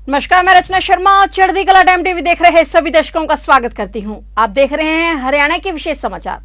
नमस्कार, मैं रचना शर्मा चढ़ती कला टाइम टीवी देख रहे सभी दर्शकों का स्वागत करती हूं। आप देख रहे हैं हरियाणा के विशेष समाचार।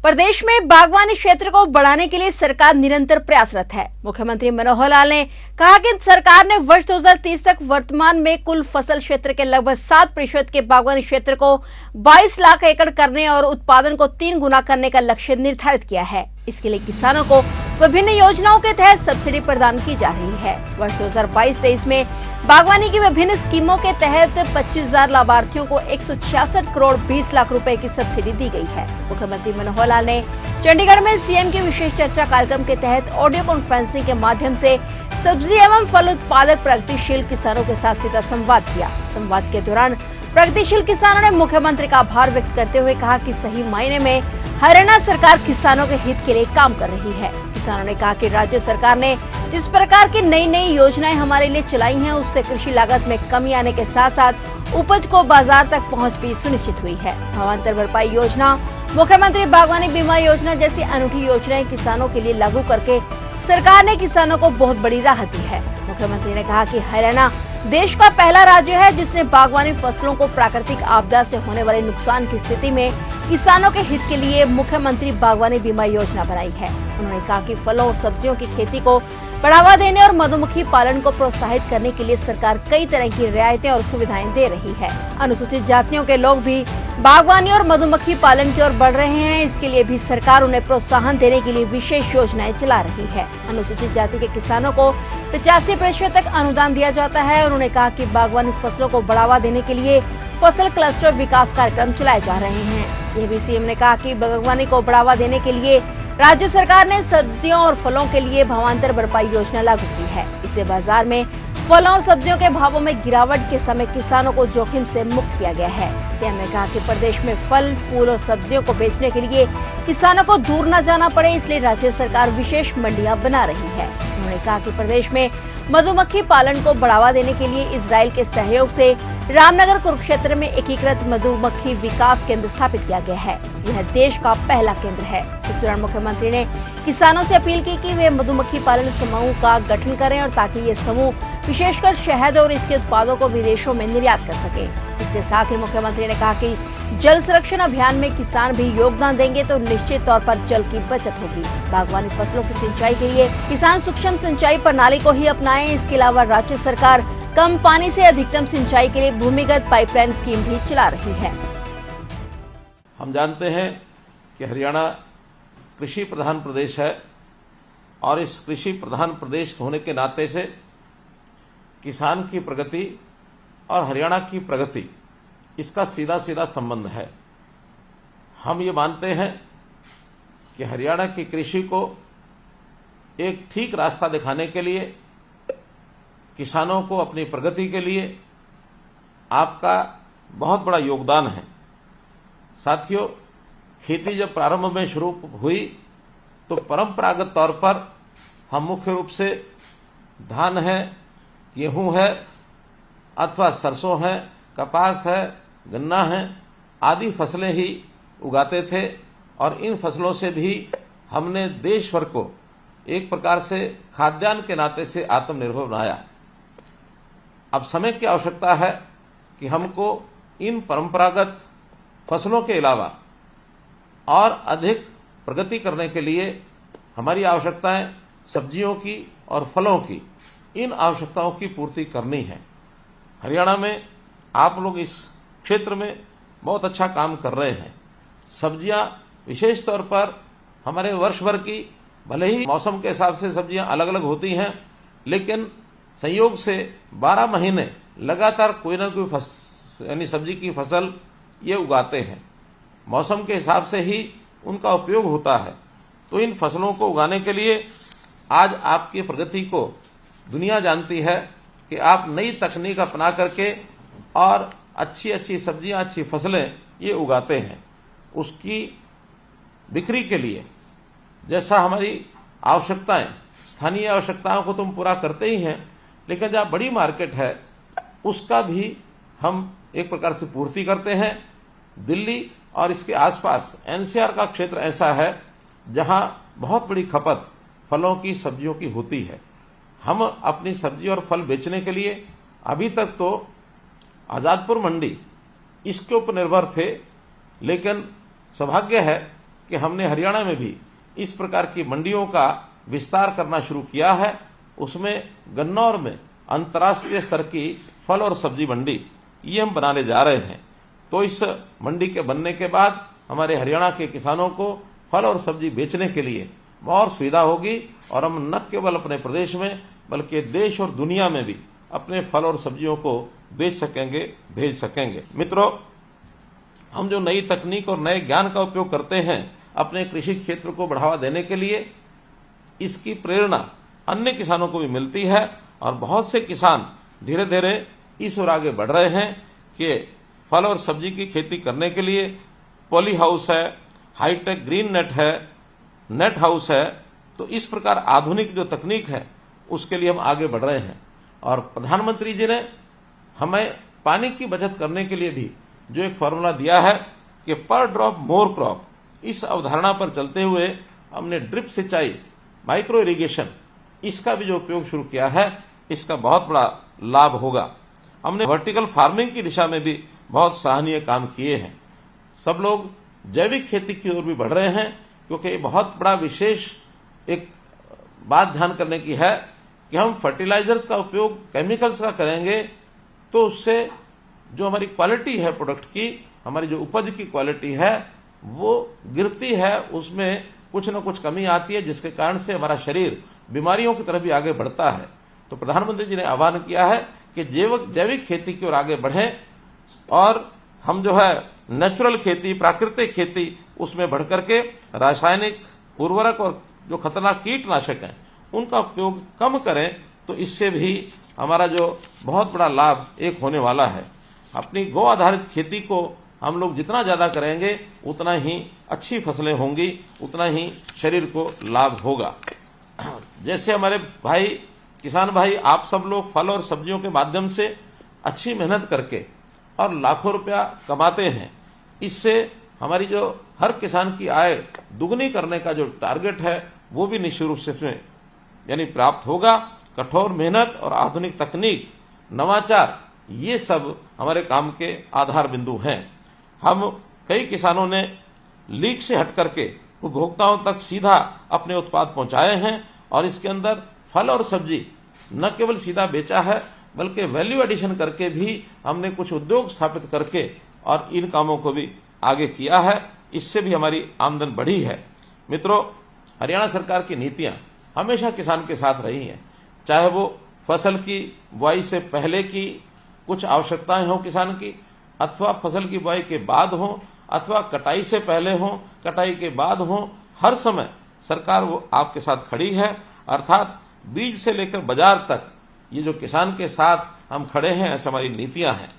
प्रदेश में बागवानी क्षेत्र को बढ़ाने के लिए सरकार निरंतर प्रयासरत है। मुख्यमंत्री मनोहर लाल ने कहा कि सरकार ने वर्ष 2030 तक वर्तमान में कुल फसल क्षेत्र के लगभग 7% के बागवानी क्षेत्र को 22 लाख एकड़ करने और उत्पादन को 3 गुना करने का लक्ष्य निर्धारित किया है। इसके लिए किसानों को विभिन्न योजनाओं के तहत सब्सिडी प्रदान की जा रही है। वर्ष 2022-23 में बागवानी की विभिन्न स्कीमों के तहत 25,000 लाभार्थियों को 166 करोड़ 20 लाख रुपए की सब्सिडी दी गई है। मुख्यमंत्री मनोहर लाल ने चंडीगढ़ में सीएम की विशेष चर्चा कार्यक्रम के तहत ऑडियो कॉन्फ्रेंसिंग के माध्यम से सब्जी एवं फल उत्पादक प्रगतिशील किसानों के साथ सीधा संवाद किया। संवाद के दौरान प्रगतिशील किसानों ने मुख्यमंत्री का आभार व्यक्त करते हुए कहा कि सही मायने में हरियाणा सरकार किसानों के हित के लिए काम कर रही है। किसानों ने कहा कि राज्य सरकार ने जिस प्रकार की नई नई योजनाएं हमारे लिए चलाई हैं, उससे कृषि लागत में कमी आने के साथ साथ उपज को बाजार तक पहुंच भी सुनिश्चित हुई है। भावांतर भरपाई योजना, मुख्यमंत्री बागवानी बीमा योजना जैसी अनूठी योजनाएं किसानों के लिए लागू करके सरकार ने किसानों को बहुत बड़ी राहत दी है। मुख्यमंत्री ने कहा कि हरियाणा देश का पहला राज्य है जिसने बागवानी फसलों को प्राकृतिक आपदा से होने वाले नुकसान की स्थिति में किसानों के हित के लिए मुख्यमंत्री बागवानी बीमा योजना बनाई है। उन्होंने कहा कि फलों और सब्जियों की खेती को बढ़ावा देने और मधुमक्खी पालन को प्रोत्साहित करने के लिए सरकार कई तरह की रियायतें और सुविधाएं दे रही है। अनुसूचित जातियों के लोग भी बागवानी और मधुमक्खी पालन की ओर बढ़ रहे हैं। इसके लिए भी सरकार उन्हें प्रोत्साहन देने के लिए विशेष योजनाएं चला रही है। अनुसूचित जाति के किसानों को 85% तक अनुदान दिया जाता है। उन्होंने कहा कि बागवानी फसलों को बढ़ावा देने के लिए फसल क्लस्टर विकास कार्यक्रम चलाए जा रहे हैं। ये भी सीएम ने कहा कि बागवानी को बढ़ावा देने के लिए राज्य सरकार ने सब्जियों और फलों के लिए भावांतर भरपाई योजना लागू की है। इससे बाजार में फलों और सब्जियों के भावों में गिरावट के समय किसानों को जोखिम से मुक्त किया गया है। सीएम ने कहा कि प्रदेश में फल, फूल और सब्जियों को बेचने के लिए किसानों को दूर न जाना पड़े, इसलिए राज्य सरकार विशेष मंडियां बना रही है। उन्होंने कहा कि प्रदेश में मधुमक्खी पालन को बढ़ावा देने के लिए इजराइल के सहयोग से रामनगर कुरुक्षेत्र में एकीकृत मधुमक्खी विकास केंद्र स्थापित किया गया है। यह देश का पहला केंद्र है। इस दौरान मुख्यमंत्री ने किसानों से अपील की कि वे मधुमक्खी पालन समूह का गठन करें और ताकि ये समूह विशेषकर शहद और इसके उत्पादों को विदेशों में निर्यात कर सके। इसके साथ ही मुख्यमंत्री ने कहा कि जल संरक्षण अभियान में किसान भी योगदान देंगे तो निश्चित तौर पर जल की बचत होगी। बागवानी फसलों की सिंचाई के लिए किसान सूक्ष्म सिंचाई प्रणाली को ही अपनाएं। इसके अलावा राज्य सरकार कम पानी से अधिकतम सिंचाई के लिए भूमिगत पाइपलाइन स्कीम भी चला रही है। हम जानते हैं कि हरियाणा कृषि प्रधान प्रदेश है और इस कृषि प्रधान प्रदेश होने के नाते से किसान की प्रगति और हरियाणा की प्रगति इसका सीधा सीधा संबंध है। हम ये मानते हैं कि हरियाणा की कृषि को एक ठीक रास्ता दिखाने के लिए, किसानों को अपनी प्रगति के लिए आपका बहुत बड़ा योगदान है। साथियों, खेती जब प्रारंभ में शुरू हुई तो परंपरागत तौर पर हम मुख्य रूप से धान है, गेहूं है अथवा सरसों है, कपास है, गन्ना है आदि फसलें ही उगाते थे और इन फसलों से भी हमने देश भर को एक प्रकार से खाद्यान्न के नाते से आत्मनिर्भर बनाया। अब समय की आवश्यकता है कि हमको इन परंपरागत फसलों के अलावा और अधिक प्रगति करने के लिए हमारी आवश्यकताएं सब्जियों की और फलों की, इन आवश्यकताओं की पूर्ति करनी है। हरियाणा में आप लोग इस क्षेत्र में बहुत अच्छा काम कर रहे हैं। सब्जियां विशेष तौर पर हमारे वर्ष भर की, भले ही मौसम के हिसाब से सब्जियां अलग अलग होती हैं, लेकिन संयोग से 12 महीने लगातार कोई ना कोई यानी सब्जी की फसल ये उगाते हैं। मौसम के हिसाब से ही उनका उपयोग होता है। तो इन फसलों को उगाने के लिए आज आपकी प्रगति को दुनिया जानती है कि आप नई तकनीक अपना करके और अच्छी अच्छी सब्जियां, अच्छी फसलें ये उगाते हैं। उसकी बिक्री के लिए जैसा हमारी आवश्यकताएं, स्थानीय आवश्यकताओं को तुम पूरा करते ही हैं, लेकिन जहाँ बड़ी मार्केट है उसका भी हम एक प्रकार से पूर्ति करते हैं। दिल्ली और इसके आसपास एनसीआर का क्षेत्र ऐसा है जहां बहुत बड़ी खपत फलों की, सब्जियों की होती है। हम अपनी सब्जी और फल बेचने के लिए अभी तक तो आज़ादपुर मंडी इसके ऊपर निर्भर थे, लेकिन सौभाग्य है कि हमने हरियाणा में भी इस प्रकार की मंडियों का विस्तार करना शुरू किया है। उसमें गन्नौर में अंतर्राष्ट्रीय स्तर की फल और सब्जी मंडी ये हम बनाने जा रहे हैं। तो इस मंडी के बनने के बाद हमारे हरियाणा के किसानों को फल और सब्जी बेचने के लिए बहुत सुविधा होगी और हम न केवल अपने प्रदेश में बल्कि देश और दुनिया में भी अपने फल और सब्जियों को बेच सकेंगे, भेज सकेंगे। मित्रों, हम जो नई तकनीक और नए ज्ञान का उपयोग करते हैं अपने कृषि क्षेत्र को बढ़ावा देने के लिए, इसकी प्रेरणा अन्य किसानों को भी मिलती है और बहुत से किसान धीरे धीरे इस ओर आगे बढ़ रहे हैं कि फल और सब्जी की खेती करने के लिए पॉली हाउस है, हाईटेक ग्रीन नेट है, नेट हाउस है। तो इस प्रकार आधुनिक जो तकनीक है उसके लिए हम आगे बढ़ रहे हैं। और प्रधानमंत्री जी ने हमें पानी की बचत करने के लिए भी जो एक फॉर्मूला दिया है कि पर ड्रॉप मोर क्रॉप, इस अवधारणा पर चलते हुए हमने ड्रिप सिंचाई, माइक्रो इरिगेशन, इसका भी जो उपयोग शुरू किया है, इसका बहुत बड़ा लाभ होगा। हमने वर्टिकल फार्मिंग की दिशा में भी बहुत सराहनीय काम किए हैं। सब लोग जैविक खेती की ओर भी बढ़ रहे हैं, क्योंकि बहुत बड़ा विशेष एक बात ध्यान करने की है कि हम फर्टिलाइजर्स का उपयोग केमिकल्स का करेंगे तो उससे जो हमारी क्वालिटी है प्रोडक्ट की, हमारी जो उपज की क्वालिटी है वो गिरती है, उसमें कुछ न कुछ कमी आती है, जिसके कारण से हमारा शरीर बीमारियों की तरफ भी आगे बढ़ता है। तो प्रधानमंत्री जी ने आह्वान किया है कि जैविक खेती की ओर आगे बढ़ें और हम जो है नेचुरल खेती, प्राकृतिक खेती, उसमें बढ़ करके रासायनिक उर्वरक और जो खतरनाक कीटनाशक हैं उनका उपयोग कम करें। तो इससे भी हमारा जो बहुत बड़ा लाभ एक होने वाला है। अपनी गौ आधारित खेती को हम लोग जितना ज्यादा करेंगे उतना ही अच्छी फसलें होंगी, उतना ही शरीर को लाभ होगा। जैसे हमारे भाई किसान भाई आप सब लोग फल और सब्जियों के माध्यम से अच्छी मेहनत करके और लाखों रुपया कमाते हैं, इससे हमारी जो हर किसान की आय दुगनी करने का जो टारगेट है वो भी निश्चित रूप से इसमें यानी प्राप्त होगा। कठोर मेहनत और आधुनिक तकनीक, नवाचार, ये सब हमारे काम के आधार बिंदु हैं। हम कई किसानों ने लीक से हट करके उपभोक्ताओं तक सीधा अपने उत्पाद पहुंचाए हैं और इसके अंदर फल और सब्जी न केवल सीधा बेचा है बल्कि वैल्यू एडिशन करके भी हमने कुछ उद्योग स्थापित करके और इन कामों को भी आगे किया है। इससे भी हमारी आमदन बढ़ी है। मित्रों, हरियाणा सरकार की नीतियां हमेशा किसान के साथ रही हैं, चाहे वो फसल की बुआई से पहले की कुछ आवश्यकताएं हो किसान की, अथवा फसल की बुआई के बाद हो, अथवा कटाई से पहले हो, कटाई के बाद हो, हर समय सरकार वो आपके साथ खड़ी है। अर्थात बीज से लेकर बाजार तक ये जो किसान के साथ हम खड़े हैं, ऐसी हमारी नीतियां हैं।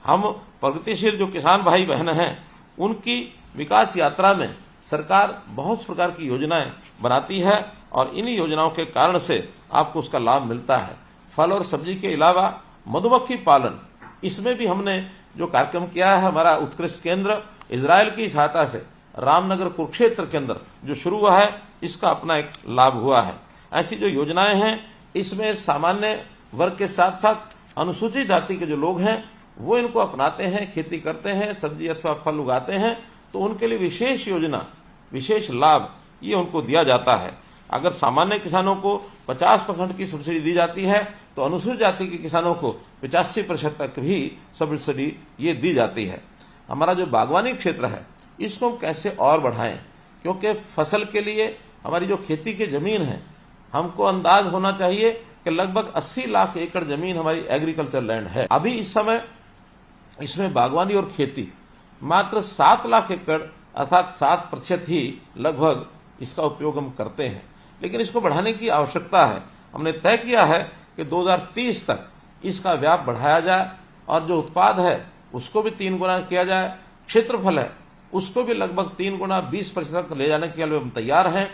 हम प्रगतिशील जो किसान भाई बहन हैं उनकी विकास यात्रा में सरकार बहुत प्रकार की योजनाएं बनाती है और इन योजनाओं के कारण से आपको उसका लाभ मिलता है। फल और सब्जी के अलावा मधुमक्खी पालन, इसमें भी हमने जो कार्यक्रम किया है, हमारा उत्कृष्ट केंद्र इजराइल की सहायता से रामनगर कुरुक्षेत्र के अंदर जो शुरू हुआ है, इसका अपना एक लाभ हुआ है। ऐसी जो योजनाएं हैं इसमें सामान्य वर्ग के साथ साथ अनुसूचित जाति के जो लोग हैं वो इनको अपनाते हैं, खेती करते हैं, सब्जी अथवा फल उगाते हैं, तो उनके लिए विशेष योजना, विशेष लाभ ये उनको दिया जाता है। अगर सामान्य किसानों को 50% की सब्सिडी दी जाती है तो अनुसूचित जाति के किसानों को 85% तक भी सब्सिडी ये दी जाती है। हमारा जो बागवानी क्षेत्र है इसको हम कैसे और बढ़ाएं, क्योंकि फसल के लिए हमारी जो खेती की जमीन है, हमको अंदाज होना चाहिए कि लगभग 80 लाख एकड़ जमीन हमारी एग्रीकल्चर लैंड है। अभी इस समय इसमें बागवानी और खेती मात्र 7 लाख एकड़ अर्थात 7% ही लगभग इसका उपयोग हम करते हैं, लेकिन इसको बढ़ाने की आवश्यकता है। हमने तय किया है कि 2030 तक इसका व्याप बढ़ाया जाए और जो उत्पाद है उसको भी 3 गुना किया जाए, क्षेत्रफल है उसको भी लगभग 3 गुना 20% तक ले जाने के लिए हम तैयार हैं।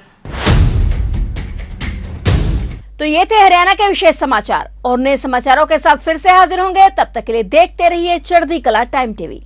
तो ये थे हरियाणा के विशेष समाचार और नए समाचारों के साथ फिर से हाजिर होंगे। तब तक के लिए देखते रहिए चढ़ती कला टाइम टीवी।